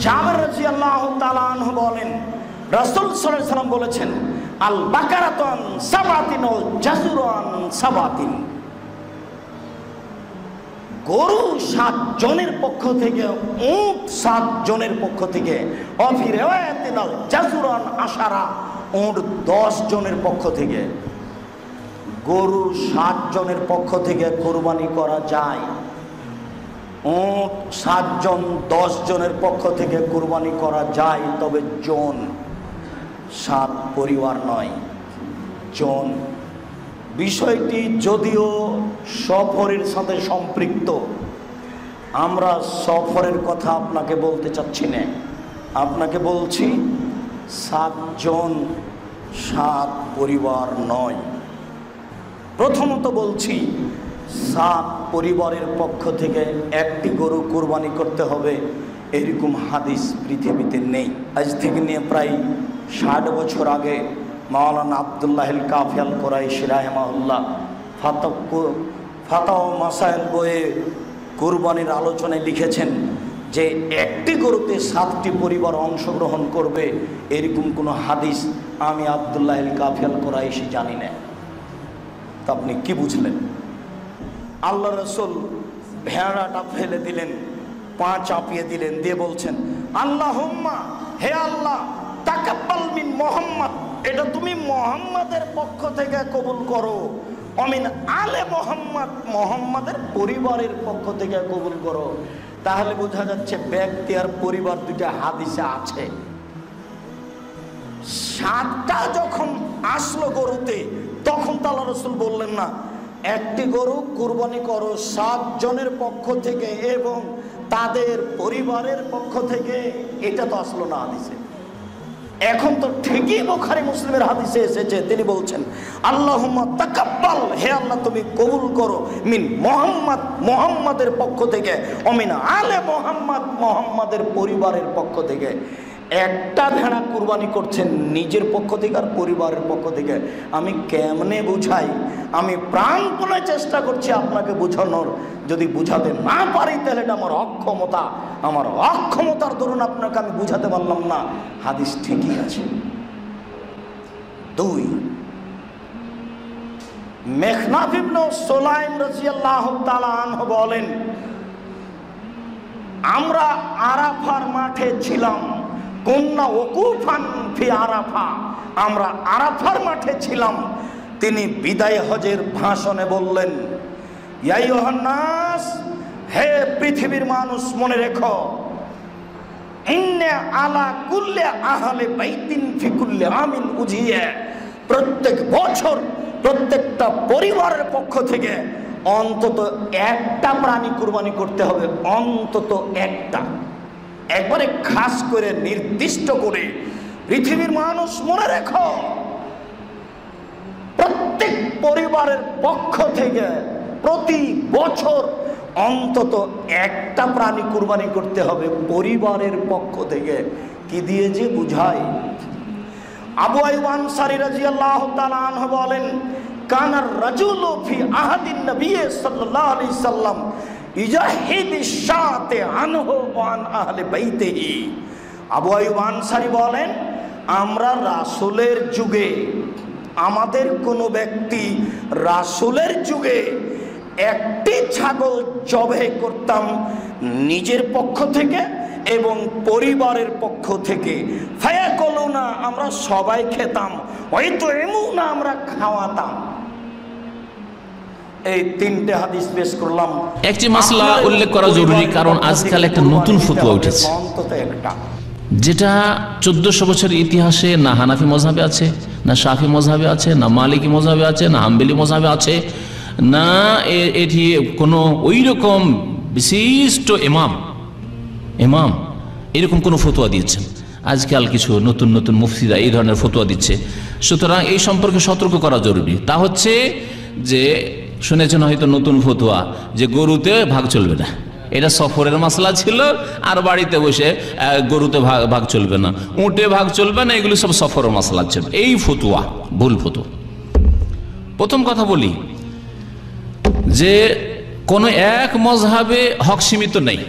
জাবের রাদিয়াল্লাহু তাআলা আনহু বলেন, রাসূল সাল্লাল্লাহু আলাইহি ওয়াসাল্লাম বলেছেন, আল বাকারাতুন সাবাতিন ও জাসুরান সাবাতিন। গরু 7 জনের পক্ষ থেকে, উট 7 জনের পক্ষ থেকে, অফি রিওয়ায়াতিন আল জাসুরান আশারা, উট 10 জনের পক্ষ থেকে। গরু 7 জনের পক্ষ থেকে কুরবানি করা যায়, উট 7 জন 10 জনের পক্ষ থেকে কুরবানি করা যায়, তবে জন 7 পরিবার নয়, জন। বিষয়টি যদিও সফরের সাথে সম্পৃক্ত, আমরা সফরের কথা আপনাকে বলতে চাচ্ছি না, আপনাকে বলছি 7 জন 7 পরিবার নয়। প্রথমত বলছি, 7 পরিবারের পক্ষ থেকে একটি গরু কুরবানি করতে হবে, এরকম হাদিস পৃথিবীতে নেই। আজ থেকে নিয়ে প্রায় 60 বছর আগে মাওলানা আব্দুল্লাহ কাফি আল কুরাইশি রাহিমাহুল্লাহ ফাতাওয়া মাসাইল বইয়ে কুরবানির আলোচনায় লিখেছেন যে একটি গরুতে 7টি পরিবার অংশগ্রহণ করবে, এরকম কোনো হাদিস আমি আব্দুল্লাহ কাফি আল কুরাইশি জানি না। তা আপনি কি বুঝলেন? আল্লাহ রসুল ভেড়াটা ফেলে দিলেন, পা চাপিয়ে দিলেন, দিয়ে বলছেন, আল্লাহুম্মা, হে আল্লাহ, তাকাব্বাল মিন মুহাম্মদ, এটা তুমি মুহাম্মাদের পক্ষ থেকে কবুল করো, অমিন আলে মুহাম্মদ, মুহাম্মাদের পরিবারের পক্ষ থেকে কবুল করো। তাহলে বোঝা যাচ্ছে ব্যক্তি আর পরিবার দুইটা হাদিসে আছে। 7টা যখন আসলো গরুতে, তখন তো আল্লাহ রসুল বললেন না একটি গরু কুরবানি করো 7 জনের পক্ষ থেকে এবং তাদের পরিবারের পক্ষ থেকে, এটা তো আসলো না হাদিসে। এখন তো ঠিকই বুখারী মুসলিমের হাদিসে এসেছে, তিনি বলছেন, আল্লাহুম্মা তাকাব্বাল, হে আল্লাহ তুমি কবুল করো, মিন মুহাম্মদ, মুহাম্মাদের পক্ষ থেকে, অমিন আলে মুহাম্মদ, মুহাম্মাদের পরিবারের পক্ষ থেকে। একটা ভেড়া কুরবানি করছেন নিজের পক্ষ থেকে আর পরিবারের পক্ষ থেকে। আমি কেমনে বুঝাই? আমি প্রাণপণে চেষ্টা করছি আপনাকে বোঝানোর, যদি বুঝাতে না পারি তাহলে এটা আমার অক্ষমতা, আমার অক্ষমতার দরুন আপনাকে আমি বুঝাতে পারলাম না। হাদিস ঠিকই আছে। 2, মেখনাফ ইবনে সুলাইম রাদিয়াল্লাহু তাআলা আনহু বলেন, আমরা আরাফার মাঠে ছিলাম, কুন্না ওকুফান ফি আরাফা, আমরা আরাফার মাঠে ছিলাম। তিনি বিদায় হজের ভাষণে বললেন, ইয়া আইয়ুহান নাস, হে পৃথিবীর মানুষ, মনে রেখো, ইন্না আলা কুল্লি আহলি বাইতিন ফি কুল্লি আমিন উজিয়া, প্রত্যেক বছর প্রত্যেকটা পরিবারের পক্ষ থেকে অন্তত একটা প্রাণী কুরবানি করতে হবে, অন্তত একটা। একবারে খাস করে নির্দিষ্ট করে, পৃথিবীর মানুষ মনে রেখো, প্রত্যেক পরিবারের পক্ষ থেকে প্রতি বছর অন্তত একটা প্রাণী কুরবানি করতে হবে পরিবারের পক্ষ থেকে। কি দিয়ে যে বুঝায়? আবু আইয়ুব আনসারী রাদিয়াল্লাহু তাআলা আনহু বলেন, কানার রাজুলু ফি আহাদিন নবী সাল্লাল্লাহু আলাইহি সাল্লাম ইজাহিদিশ শাতে আনহু ওয়া আন আহলি বাইতিহি। আবু আইয়ুব আনসারী বলেন, আমরা রাসূলের যুগে, আমাদের কোনো ব্যক্তি রাসূলের যুগে একটি ছাগল জবাই করতাম নিজের পক্ষ থেকে এবং পরিবারের পক্ষ থেকে। ফায়াকুলুনা, আমরা সবাই খেতাম, হয়তো এমুনা, আমরা খাওয়াতাম। এই 3টে হাদিস পেশ করলাম। একটি মাসলা উল্লেখ করা জরুরি, কারণ আজকাল একটা নতুন ফতোয়া উঠেছে, যেটা 1400 বছরের ইতিহাসে না হানাফি মযহাবে আছে, না শাফি মযহাবে আছে, না মালিকি মযহাবে আছে, না হাম্বলি মযহাবে আছে, না এটি কোনো ওই রকম বিশিষ্ট ইমাম এরকম কোনো ফতোয়া দিয়েছেন। আজকাল কিছু নতুন নতুন মুফতিরা এই ধরনের ফতোয়া দিচ্ছে। সুতরাং এই সম্পর্কে সতর্ক করা জরুরি। তা হচ্ছে যে, শুনেছেন হয়তো নতুন ফতোয়া যে গরুতে ভাগ চলবে না, এটা সফরের মাসলা ছিল, আর বাড়িতে বসে গরুতে ভাগ চলবে না, উটে ভাগ চলবে না, এগুলো সব সফরের মাসলা ছিল। এই ফতোয়া ভুল ফতোয়া। প্রথম কথা বলি যে কোনো এক মযহাবে হক সীমিত নেই,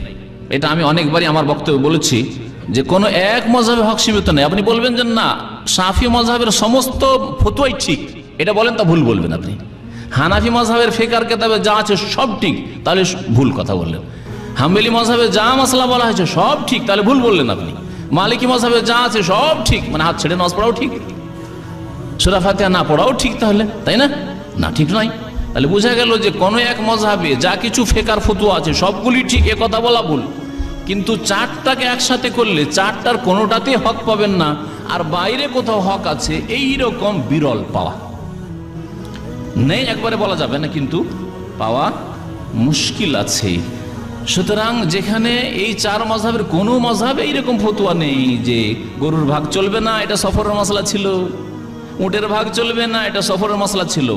এটা আমি অনেকবারই আমার বক্তব্য বলেছি। যে কোনো এক মযহাবে হক সীমিত নেই। আপনি বলবেন যে না শাফি মযহাবের সমস্ত ফতোয়াই ঠিক, এটা বলেন তা ভুল বলবেন আপনি। হানাফি মযহাবের ফিকহ কিতাবে যা আছে সব ঠিক, তাহলে ভুল কথা বললেন। হাম্বলি মযহাবে যা মাসলা বলা হয়েছে সব ঠিক, তাহলে ভুল বললেন আপনি। মালিকি মযহাবে যা আছে সব ঠিক, মানে হাত ছেড়ে নামাজ পড়াও ঠিক, সূরা ফাতিহা না পড়াও ঠিক, তাহলে তাই না? না, ঠিক নয়। তাহলে বোঝা গেল যে কোনো এক মযহাবে যা কিছু ফিকহের ফতোয়া আছে সবগুলি ঠিক, এ কথা বলা ভুল। কিন্তু চারটাকে একসাথে করলে চারটার কোনোটাতেই হক পাবেন না, আর বাইরে কোথাও হক আছে এই রকম বিরল পাওয়া নেই, একবারে বলা যাবে না, কিন্তু পাওয়া মুশকিল আছে। সুতরাং যেখানে এই চার মযহাবের কোনো মযহাবে এইরকম ফতোয়া নেই যে গরুর ভাগ চলবে না, এটা সফরের মশলা ছিল, উটের ভাগ চলবে না, এটা সফরের মশলা ছিল।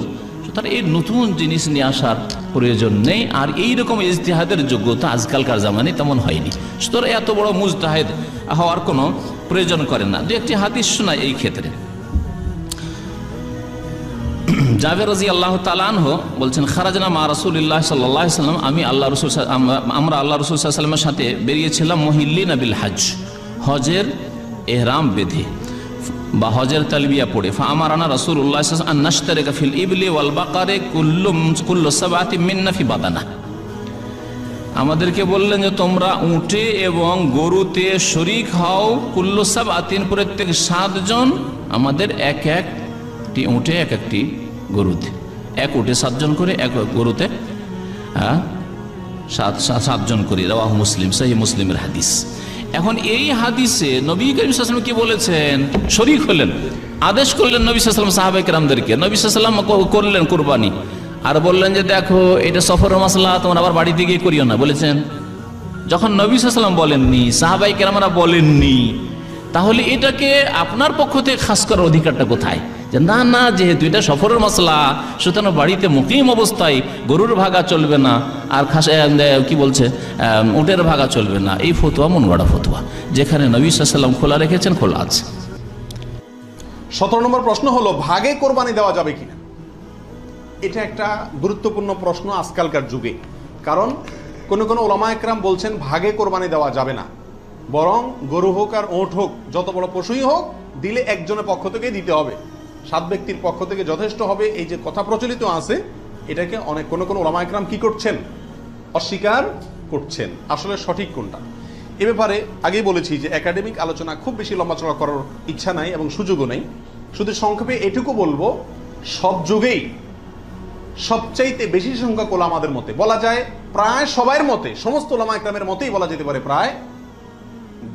সুতরাং এই নতুন জিনিস নিয়ে আসার প্রয়োজন নেই, আর এইরকম ইজতিহাদের যোগ্যতা আজকালকার জামানে তেমন হয়নি। সুতরাং এত বড় মুজতাহিদ হওয়ার কোনো প্রয়োজন করে না। দু একটি হাদিস শোনায় এই ক্ষেত্রে। জাবের রাদিয়াল্লাহু তাআলা আনহু বলছেন, খারাজনা মা রাসূলিল্লাহ সাল্লাল্লাহু আলাইহি ওয়াসাল্লাম, আমরা আল্লাহ রাসূল সাল্লাল্লাহু আলাইহি ওয়াসাল্লামের সাথে বেরিয়েছিলাম মুহিল্লিনা বিল হজ, হজের ইহরাম বেঁধে বা হজের তালবিয়া পড়ে। ফাআমারানা রাসূলুল্লাহ সাল্লাল্লাহু আলাইহি ওয়াসাল্লাম আন নাশতারিকা ফিল ইবলি ওয়াল বাকারে কুল্লু সাবআতিন মিন্না ফি বাদানা। আমাদেরকে বললেন যে তোমরা উটে এবং গরুতে শরীক হও, কুল্লু সাবআতিন প্রত্যেক 7 জন আমাদের এক একটি উটে এক একটি গরুতে, এক উটে 7 জন করে, এক গরুতে 7 জন করে। রাওয়াহু মুসলিম, সহিহ মুসলিমের হাদিস। এখন এই হাদিসে নবী করিম সাল্লাল্লাহু আলাইহি ওয়াসাল্লাম কি বলেছেন? শরীক হলেন, আদেশ করলেন নবী সাল্লাল্লাহু আলাইহি ওয়াসাল্লাম সাহাবায়ে কেরামদেরকে। নবী সাল্লাল্লাহু আলাইহি ওয়াসাল্লাম করলেন কুরবানি, আর বললেন যে দেখো এটা সফরের মাসলা, তোমরা আবার বাড়িতে গিয়ে করিও না, বলেছেন। যখন নবী সাল্লাল্লাহু আলাইহি ওয়াসাল্লাম বলেননি, সাহাবায়ে কেরামরা বলেননি, তাহলে এটাকে আপনার পক্ষ থেকে খাস করার অধিকারটা কোথায়? যে না না, যেহেতু এটা সফরের মাসলা, সুতরাং বাড়িতে মুকিম অবস্থায় গরুর ভাগা চলবে না, আর খাস কি বলছে উটের ভাগা চলবে না। এই ফতোয়া মন গড়া ফতোয়া, যেখানে নবী সাল্লাল্লাহু আলাইহি ওয়াসাল্লাম খোলা রেখেছেন, খোলা আছে। 17 নম্বর প্রশ্ন হলো ভাগে কোরবানি দেওয়া যাবে কিনা। এটা একটা গুরুত্বপূর্ণ প্রশ্ন আজকালকার যুগে, কারণ কোন কোন ওলামা একরাম বলছেন ভাগে কোরবানি দেওয়া যাবে না, বরং গরু হোক আর ওট হোক, যত বড় পশুই হোক, দিলে একজনের পক্ষ থেকে দিতে হবে, 7 ব্যক্তির পক্ষ থেকে যথেষ্ট হবে। এই যে কথা প্রচলিত আছে, এটাকে অনেক কোন কোন ওলামা একরাম কি করছেন? অস্বীকার করছেন। আসলে সঠিক কোনটা এ ব্যাপারে আগেই বলেছি যে একাডেমিক আলোচনা খুব বেশি লম্বাচড়া করার ইচ্ছা নাই এবং সুযোগও নেই। শুধু সংক্ষেপে এটুকু বলবো, সব যুগেই সবচাইতে বেশি সংখ্যক ওলামাদের মতে, বলা যায় প্রায় সবার মতে, সমস্ত ওলামা একরামের মতেই বলা যেতে পারে প্রায়,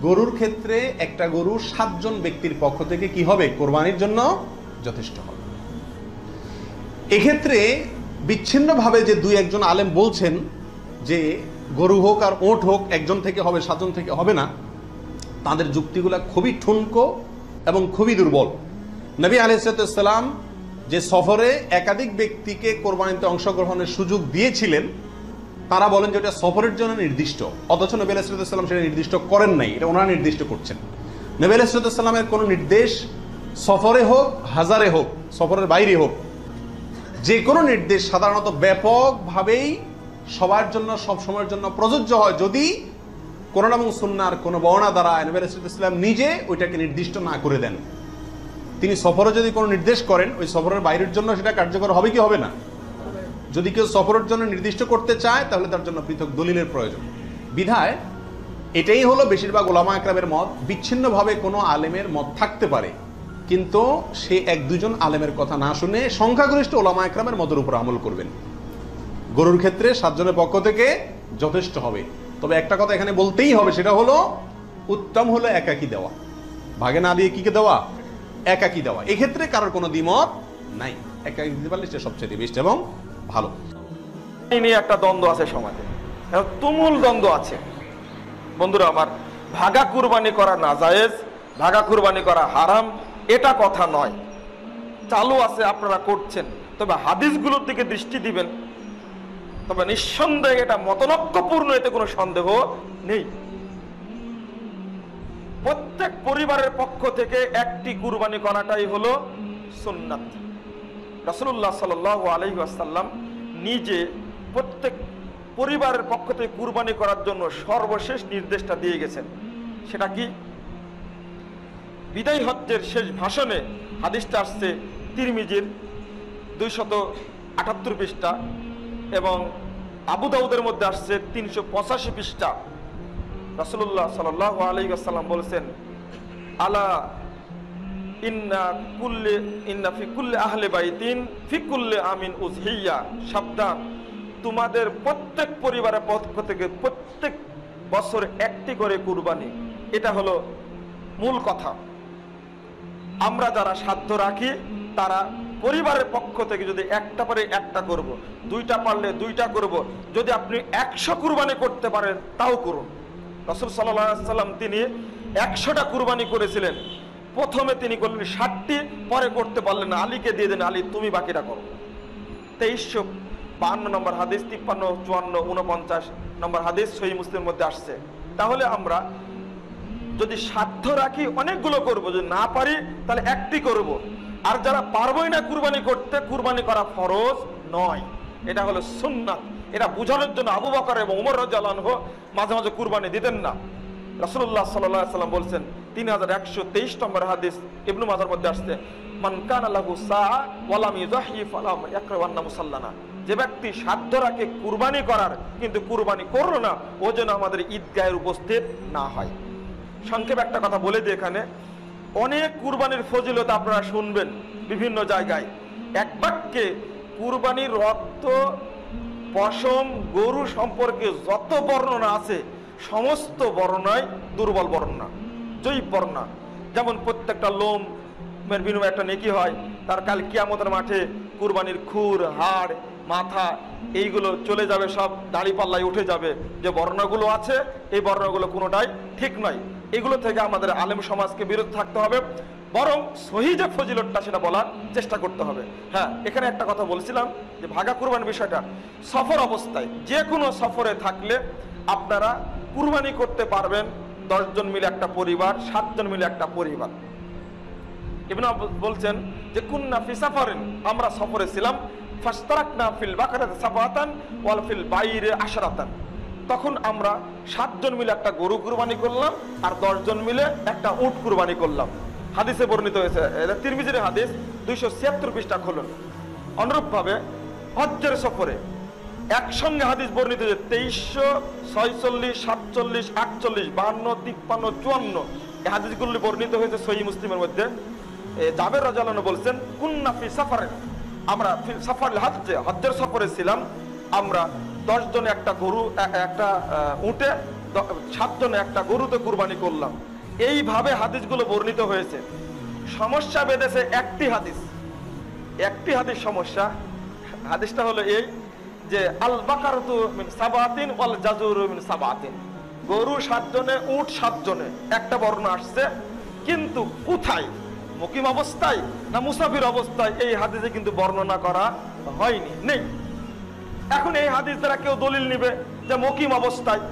গরুর ক্ষেত্রে একটা গরু 7 জন ব্যক্তির পক্ষ থেকে কি হবে? কোরবানির জন্য যথেষ্ট হবে। এক্ষেত্রে বিচ্ছিন্নভাবে যে 2-1 আলেম বলছেন যে গরু হোক আর ওট হোক একজন থেকে হবে, 7 জন থেকে হবে না, তাদের যুক্তিগুলা খুবই ঠুনকো এবং খুবই দুর্বল। নবী আলাইহিস সালাম যে সফরে একাধিক ব্যক্তিকে কোরবানিতে অংশগ্রহণের সুযোগ দিয়েছিলেন, তারা বলেন যে এটা সফরের জন্য নির্দিষ্ট, অথচ নবী আলাইহিস সালাম সেটা নির্দিষ্ট করেন নাই, এটা ওনারা নির্দিষ্ট করছেন। নবী আলাইহিস সালামের কোনো নির্দেশ সফরে হোক, হাজারে হোক, সফরের বাইরে হোক, যে কোনো নির্দেশ সাধারণত ব্যাপকভাবেই সবার জন্য সব সময়ের জন্য প্রযোজ্য হয়, যদি কোরআন এবং সুন্নাহর কোনো বর্ণনা দ্বারা নবী আলাইহিস সালাম নিজে ওইটাকে নির্দিষ্ট না করে দেন। তিনি সফরে যদি কোনো নির্দেশ করেন, ওই সফরের বাইরের জন্য সেটা কার্যকর হবে কি হবে না? যদি কেউ সফরের জন্য নির্দিষ্ট করতে চায়, তাহলে তার জন্য পৃথক দলিলের প্রয়োজন। বিধায় এটাই হলো বেশিরভাগ ওলামা একরামের মত। বিচ্ছিন্নভাবে কোনো আলেমের মত থাকতে পারে, কিন্তু সে 1-2 জন আলেমের কথা না শুনে সংখ্যাগরিষ্ঠ ওলামা একরামের মতের উপর আমল করবেন। গরুর ক্ষেত্রে 7 জনের পক্ষ থেকে যথেষ্ট হবে। তবে একটা কথা এখানে বলতেই হবে, সেটা হলো উত্তম হলো একাকি দেওয়া, ভাগে না দিয়ে কি দেওয়া? একাকি দেওয়া। এক্ষেত্রে কারোর কোনো দ্বিমত নাই, একাকি দিতে পারলে সেটা সবচেয়ে বেস্ট এবং ভালো। এই নিয়ে একটা দ্বন্দ্ব আছে সমাজে, তুমুল দ্বন্দ্ব আছে। বন্ধুরা আমার, ভাগা কুরবানি করা নাজায়েজ, ভাগা কুরবানি করা হারাম, এটা কথা নয়। চালু আছে, আপনারা করছেন, তবে হাদিসগুলোর দিকে দৃষ্টি দিবেন, তবে নিঃসন্দেহে এটা মতনৈক্যপূর্ণ, এতে কোনো সন্দেহ নেই। প্রত্যেক পরিবারের পক্ষ থেকে একটি কুরবানি করাটাই হলো সুন্নাত। রাসূলুল্লাহ সাল্লাল্লাহু আলাইহি ওয়াসাল্লাম নিজে প্রত্যেক পরিবারের পক্ষ থেকে কুরবানি করার জন্য সর্বশেষ নির্দেশটা দিয়ে গেছেন। সেটা কি? বিদায় হজ্জের শেষ ভাষণে হাদিসটা আসছে তিরমিজির 278 পৃষ্ঠা এবং আবু দাউদের মধ্যে আসছে 385 পৃষ্ঠা। রাসূলুল্লাহ সাল্লাল্লাহু আলাইহি ওয়াসাল্লাম বলেছেন, আলা ইন্না ফি কুল্লি আহলি বাইতিন ফি কুল্লি আমিন উযহিয়া, সাবধান, তোমাদের প্রত্যেক পরিবারের পক্ষ থেকে প্রত্যেক বছর একটি করে কুরবানি। এটা হলো মূল কথা। আমরা যারা সাধ্য রাখি তারা পরিবারের পক্ষ থেকে যদি একটা পারে একটা করব, দুইটা পারলে দুইটা করব, যদি আপনি 100 কুরবানি করতে পারেন তাও করুন। রাসূল সাল্লাল্লাহু আলাইহি ওয়াসাল্লাম তিনি 100টা কুরবানি করেছিলেন। প্রথমে তিনি করলেন 60টি, পরে করতে পারলেন না, আলীকে দিয়ে দেন, আলী তুমি বাকিটা করো। 2352 নম্বর হাদিস, 53, 54, 49 নম্বর হাদিস সহিহ মুসলিমের মধ্যে আসছে। তাহলে আমরা যদি সাধ্য রাখি অনেকগুলো করব, যদি না পারি তাহলে একটি করব। আর যারা পারবই না কুরবানি করতে, কুরবানি করা ফরজ নয়, এটা হলো সুন্নাত। এটা বুঝানোর জন্য আবু বকর এবং ওমর রাদিয়াল্লাহু আনহু মাঝে মাঝে কুরবানি দিতেন না। রাসূলুল্লাহ সাল্লাল্লাহু আলাইহি ওয়াসাল্লাম বলেছেন, 3123 নম্বর হাদিস ইবনে মাজার মধ্যে আসছে, মান কানা লাহু সাআ ওয়া লাম ইউযাহি ফালাম ইয়াকরাবান্না মুসাল্লানা, যে ব্যক্তি সাধ্য রাখে কুরবানি করার কিন্তু কুরবানি করলো না, ও যেন আমাদের ঈদগাহে উপস্থিত না হয়। সংক্ষেপে একটা কথা বলে দিই, এখানে অনেক কুরবানির ফজিলত আপনারা শুনবেন বিভিন্ন জায়গায়। এক বাক্যে কুরবানির রক্ত, পশম, গরু সম্পর্কে যত বর্ণনা আছে সমস্ত বর্ণনায় দুর্বল বর্ণনা, জয়ীফ বর্ণনা। যেমন প্রত্যেকটা লোমের বিনিময়ে একটা নেকি হয়, তার কাল কিয়ামতের মাঠে কুরবানির খুর, হাড়, মাথা এইগুলো চলে যাবে, সব দাড়ি পাল্লায় উঠে যাবে। যে বর্ণনাগুলো আছে এই বর্ণনাগুলো কোনোটাই ঠিক নয়। এগুলো থেকে আমাদের আলেম সমাজকে বিরত থাকতে হবে, বরং সহিহ যে ফজিলতটা সেটা বলার চেষ্টা করতে হবে। হ্যাঁ, এখানে একটা কথা বলছিলাম যে ভাগা কুরবানির বিষয়টা, সফর অবস্থায় যে কোনো সফরে থাকলে আপনারা কুরবানি করতে পারবেন 10 জন মিলে একটা পরিবার, 7 জন মিলে একটা পরিবার। ইবনে বলছেন যে কুন্না ফি সাফারিন, আমরা সফরে ছিলাম, ফাশতারাকনা ফিল বাকারাতি সাবাতান ওয়াল ফিল বাইরে আশরাতান, তখন আমরা 7 জন মিলে একটা গরু কুরবানি করলাম আর 10 জন মিলে একটা উট কুরবানি করলাম। হাদিসে বর্ণিত হয়েছে, এটা তিরমিজির হাদিস, 276 পৃষ্ঠা খুলুন। অনুরূপভাবে হজ্জের সফরে একসঙ্গে হাদিস বর্ণিত হয়েছে 2346, 47, 48, 52, 53, 54 এই হাদিসগুলি বর্ণিত হয়েছে সহিহ মুসলিমের মধ্যে। জাবের রাদিয়াল্লাহু আনহু বলছেন, কুন্না ফি সাফারিন, আমরা ফি সাফারিল হজ্জে, হজ্জের সফরে ছিলাম, আমরা 10 জনে একটা গরু, একটা উটে, 7 জনে একটা গরুতে কুরবানি করলাম। এইভাবে হাদিসগুলো বর্ণিত হয়েছে। সমস্যা বেঁধেছে একটি হাদিস সমস্যা। হাদিসটা হলো এই যে আল বাকারাতু মিন সাবাতিন ওয়াল জাজুরু মিন সাবাতিন, গরু 7 জনে, উট 7 জনে, একটা বর্ণনা আসছে, কিন্তু কোথায়, মুকিম অবস্থায় না মুসাফির অবস্থায়, এই হাদিসে কিন্তু বর্ণনা করা হয়নি, নেই। এখন এই হাদিস দ্বারা কেউ দলিল নিবে যে মুকিম অবস্থায়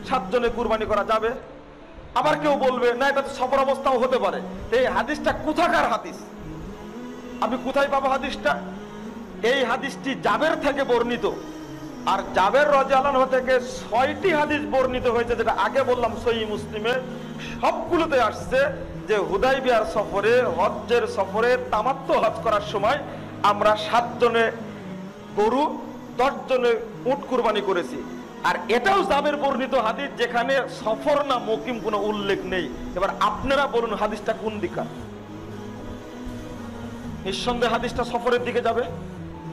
7 জনে কুরবানি করা যাবে, আবার কেউ বলবে না এটা তো সফর অবস্থাও হতে পারে। এই হাদিসটা কোথাকার হাদিস, আমি কোথায় পাবো হাদিসটা? এই হাদিসটি জাবের থেকে বর্ণিত, আর জাবের রাদিয়াল্লাহু আনহু থেকে 6টি হাদিস বর্ণিত হয়েছে, যেটা আগে বললাম সহিহ মুসলিমে সবগুলোতে আসছে যে হুদাইবিয়ার সফরে, হজ্জের সফরে, তামাত্তু হজ করার সময় আমরা 7 জনে গরু, 10 জনে উট কুরবানি করেছি। আর এটাও জাবের বর্ণিত হাদিস, যেখানে সফর না মুকিম কোনো উল্লেখ নেই। এবার আপনারা বলুন হাদিসটা কোন দিকে? নিঃসন্দেহে হাদিসটা সফরের দিকে যাবে,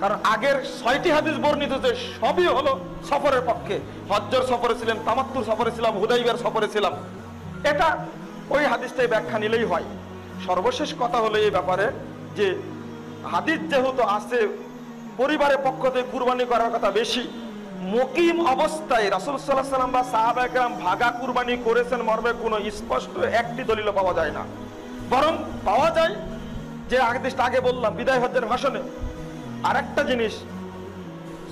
কারণ আগের 6টি হাদিস বর্ণিত যে সবই হলো সফরের পক্ষে। হজ্জের সফরে ছিলেন, তামাত্তুর সফরে ছিলাম, হুদাইবিয়ার সফরে ছিলাম, এটা ওই হাদিসটাই ব্যাখ্যা নিলেই হয়। সর্বশেষ কথা হলো এই ব্যাপারে যে হাদিস যেহেতু আছে পরিবারের পক্ষ থেকে কুরবানি করার কথা বেশি, মুকিম অবস্থায় রাসূল সাল্লাল্লাহু আলাইহি ওয়াসাল্লাম বা সাহাবায়ে কেরাম ভাগা কুরবানি করেছেন মর্মে কোনো স্পষ্ট একটি দলিল পাওয়া যায় না। বরং পাওয়া যায় যে হাদিসটা আগে বললাম বিদায় হজ্জের ভাষণে। আরেকটা জিনিস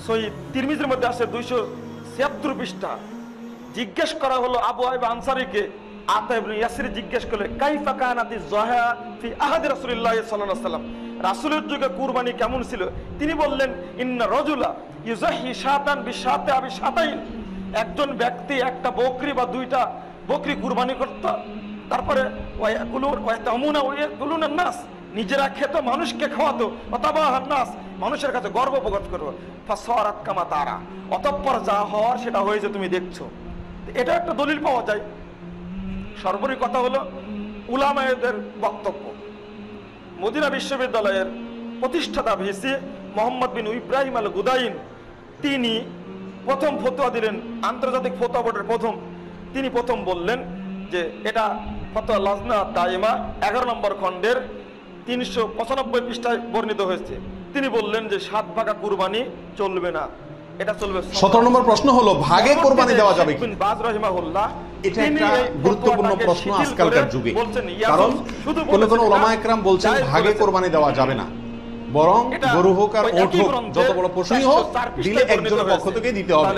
সহিহ তিরমিজির মধ্যে আছে 276 পৃষ্ঠা, জিজ্ঞেস করা হলো আবু আইব আনসারীকে, আতা ইবনে ইয়াসির জিজ্ঞেস করলে কাইফা কানাতি যহা ফি আহাদি রাসূলিল্লাহ সাল্লাল্লাহু আলাইহি ওয়াসাল্লাম, রাসূলের যুগে কুরবানি কেমন ছিল? তিনি বললেন, ইন্না রাজুলা ইউযাহি শাতান বিশাতা আবি শাতাইন, একজন ব্যক্তি একটা বকরি বা 2টা বকরি কুরবানি করতো, তারপরে নাস নিজেরা খেত, মানুষকে খাওয়াতো, নাস মানুষের কাছে গর্ব প্রকাশ করবো, তারা অতঃপর যা হওয়ার সেটা হয়েছে তুমি দেখছো। এটা একটা দলিল পাওয়া যায়। সর্বোপরি কথা হলো উলামায়েদের বক্তব্য। মদিনা বিশ্ববিদ্যালয়ের প্রতিষ্ঠাতা ভিসি মোহাম্মদ বিন ইব্রাহিম আল গুদাইন, তিনি প্রথম ফতোয়া দিলেন, আন্তর্জাতিক ফতোয়া বোর্ডের তিনি প্রথম বললেন যে এটা ফতোয়া লাজনা দাইমা 11 নম্বর খণ্ডের 395 পৃষ্ঠায় বর্ণিত হয়েছে। তিনি বললেন যে 7 ভাগা কুরবানি চলবে না, এটা চলবে। 17 নম্বর প্রশ্ন হলো ভাগে কুরবানি দেওয়া যাবে কি? বাজ রাহিমাহুল্লাহ, এটা একটা গুরুত্বপূর্ণ প্রশ্ন আজকালকার যুগে, কারণ কোন ওলামা একরাম বলছেন ভাগে কোরবানি দেওয়া যাবে না, বরং গরু হোক আর ওট হোক, যত বড় পশুই হোক, দিলে একজনের পক্ষ থেকে দিতে হবে,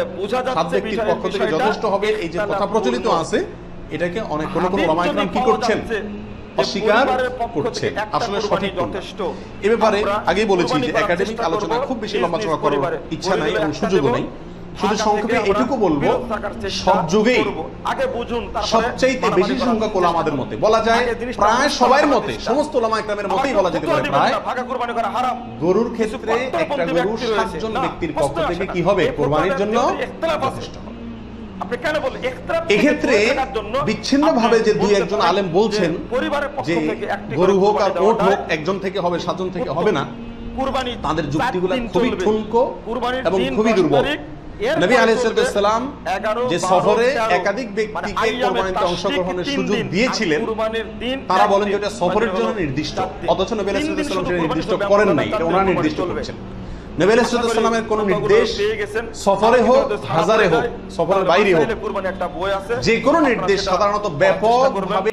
7 ব্যক্তির পক্ষ থেকে যথেষ্ট হবে। এই যে কথা প্রচলিত আছে, এটাকে অনেক কোন ওলামা একরাম কি করছেন, অস্বীকার করছেন। আসলে সঠিক যথেষ্ট। এ ব্যাপারে আগেই বলেছি যে একাডেমিক আলোচনা খুব বেশি লম্বা চড়া করার ইচ্ছা নাই এবং সুযোগও নেই। শুধু সংক্ষেপে এটুকু বলবো, সব যুগেই সবচাইতে বেশি সংখ্যক ওলামাদের মতে বলা যায়, প্রায় সবার মতে, সমস্ত ওলামা একরামের মতেই বলা যেতে পারে, প্রায় গরুর ক্ষেত্রে একটা গরু 7 জন ব্যক্তির পক্ষ থেকে কি হবে কোরবানির জন্য যথেষ্ট। এক্ষেত্রে বিচ্ছিন্ন ভাবে যে 2-1 আলেম বলছেন যে গরু হোক আর ওট হোক, একজন থেকে হবে 7 জন থেকে হবে না, তাদের যুক্তিগুলো খুবই ঠুনকো এবং খুবই দুর্বল। নবী আলাইহিস সালাম যে সফরে একাধিক ব্যক্তিকে কোরবানিতে অংশগ্রহণের সুযোগ দিয়েছিলেন, তারা বলেন যে এটা সফরের জন্য নির্দিষ্ট, অথচ নবী আলাইহিস সালাম সেটা নির্দিষ্ট করেন নাই, এটা ওনারা নির্দিষ্ট করেছেন। নবী আলাইহিস সালামের কোন নির্দেশ সফরে হোক, হাজারে হোক, সফরের বাইরে হোক, যে কোনো নির্দেশ সাধারণত ব্যাপকভাবে